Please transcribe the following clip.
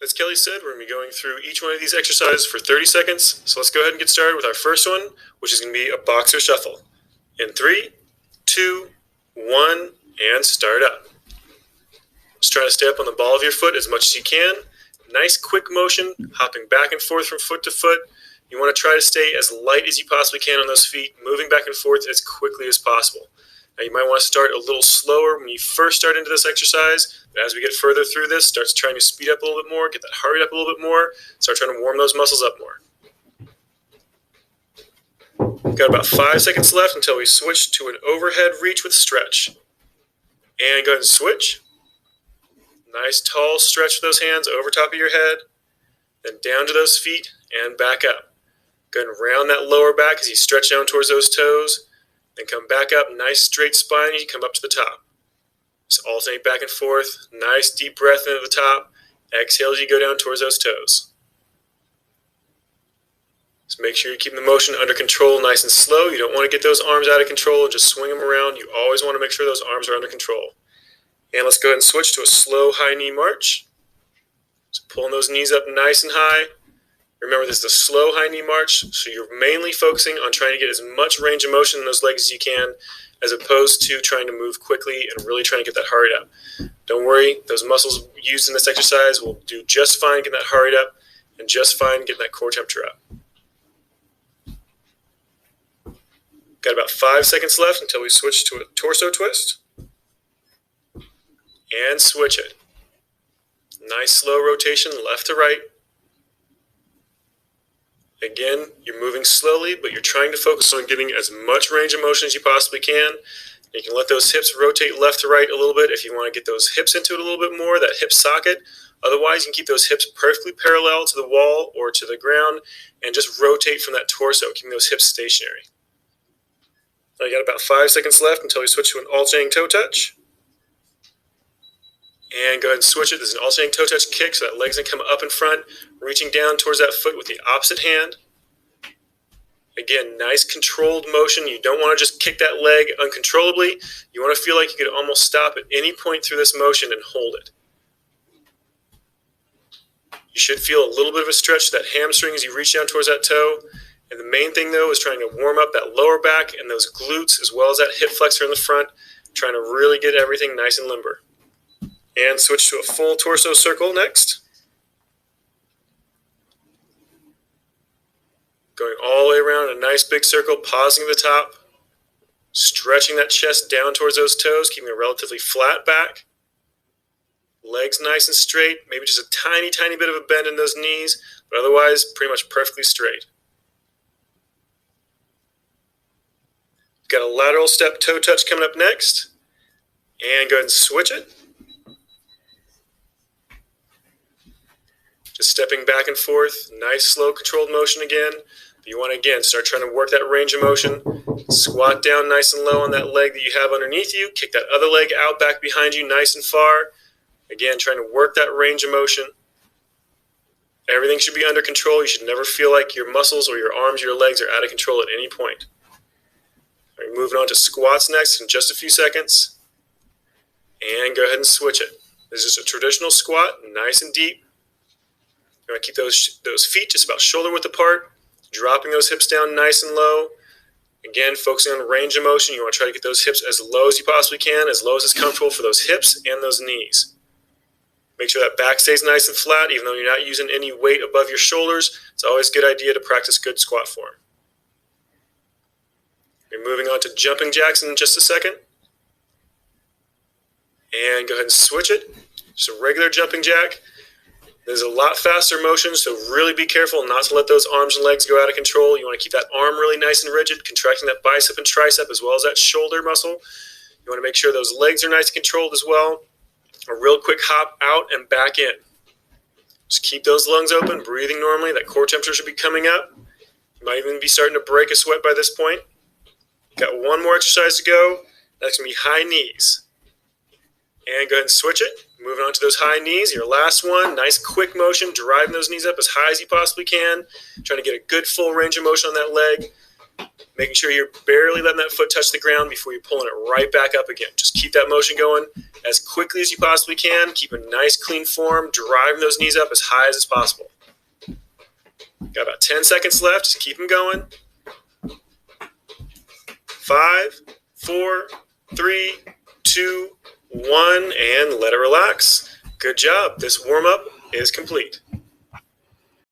As Kelly said, we're going to be going through each one of these exercises for 30 seconds. So let's go ahead and get started with our first one, which is going to be a boxer shuffle. In 3, 2, 1, and start up. Just try to stay up on the ball of your foot as much as you can. Nice quick motion, hopping back and forth from foot to foot. You want to try to stay as light as you possibly can on those feet, moving back and forth as quickly as possible. Now, you might want to start a little slower when you first start into this exercise, but as we get further through this, start trying to speed up a little bit more, get that heart rate up a little bit more, start trying to warm those muscles up more. We've got about 5 seconds left until we switch to an overhead reach with stretch. And go ahead and switch. Nice tall stretch with those hands over top of your head, then down to those feet and back up. Go ahead and round that lower back as you stretch down towards those toes. Then come back up, nice straight spine as you come up to the top. Just alternate back and forth, nice deep breath into the top. Exhale as you go down towards those toes. Just make sure you keep the motion under control, nice and slow. You don't want to get those arms out of control and just swing them around. You always want to make sure those arms are under control. And let's go ahead and switch to a slow high knee march. So pulling those knees up nice and high. Remember, this is a slow high knee march, so you're mainly focusing on trying to get as much range of motion in those legs as you can, as opposed to trying to move quickly and really trying to get that heart rate up. Don't worry, those muscles used in this exercise will do just fine getting that heart rate up and just fine getting that core temperature up. Got about 5 seconds left until we switch to a torso twist. And switch it. Nice slow rotation left to right. Again, you're moving slowly, but you're trying to focus on getting as much range of motion as you possibly can. You can let those hips rotate left to right a little bit if you want to get those hips into it a little bit more, that hip socket. Otherwise, you can keep those hips perfectly parallel to the wall or to the ground and just rotate from that torso, keeping those hips stationary. Now you got about 5 seconds left until we switch to an alternating toe touch. And go ahead and switch it. This is an alternating toe touch kick, so that leg's going to come up in front, reaching down towards that foot with the opposite hand. Again, nice controlled motion. You don't want to just kick that leg uncontrollably. You want to feel like you could almost stop at any point through this motion and hold it. You should feel a little bit of a stretch to that hamstring as you reach down towards that toe. And the main thing, though, is trying to warm up that lower back and those glutes as well as that hip flexor in the front, trying to really get everything nice and limber. And switch to a full torso circle next. Going all the way around in a nice big circle, pausing at the top, stretching that chest down towards those toes, keeping a relatively flat back. Legs nice and straight, maybe just a tiny, tiny bit of a bend in those knees, but otherwise pretty much perfectly straight. Got a lateral step toe touch coming up next. And go ahead and switch it. Just stepping back and forth, nice slow controlled motion again. But you want to again start trying to work that range of motion. Squat down nice and low on that leg that you have underneath you. Kick that other leg out back behind you nice and far. Again, trying to work that range of motion. Everything should be under control. You should never feel like your muscles or your arms or your legs are out of control at any point. All right, moving on to squats next in just a few seconds. And go ahead and switch it. This is a traditional squat, nice and deep. You want to keep those feet just about shoulder width apart, dropping those hips down nice and low. Again, focusing on range of motion. You want to try to get those hips as low as you possibly can, as low as is comfortable for those hips and those knees. Make sure that back stays nice and flat, even though you're not using any weight above your shoulders. It's always a good idea to practice good squat form. We're moving on to jumping jacks in just a second. And go ahead and switch it. Just a regular jumping jack. There's a lot faster motion, so really be careful not to let those arms and legs go out of control. You want to keep that arm really nice and rigid, contracting that bicep and tricep as well as that shoulder muscle. You want to make sure those legs are nice and controlled as well. A real quick hop out and back in. Just keep those lungs open, breathing normally. That core temperature should be coming up. You might even be starting to break a sweat by this point. Got one more exercise to go. That's going to be high knees. And go ahead and switch it. Moving on to those high knees. Your last one. Nice quick motion. Driving those knees up as high as you possibly can. Trying to get a good full range of motion on that leg. Making sure you're barely letting that foot touch the ground before you're pulling it right back up again. Just keep that motion going as quickly as you possibly can. Keep a nice clean form, driving those knees up as high as possible. Got about 10 seconds left. Just keep them going. 5, 4, 3, 2, 1, and let it relax. Good job. This warm-up is complete.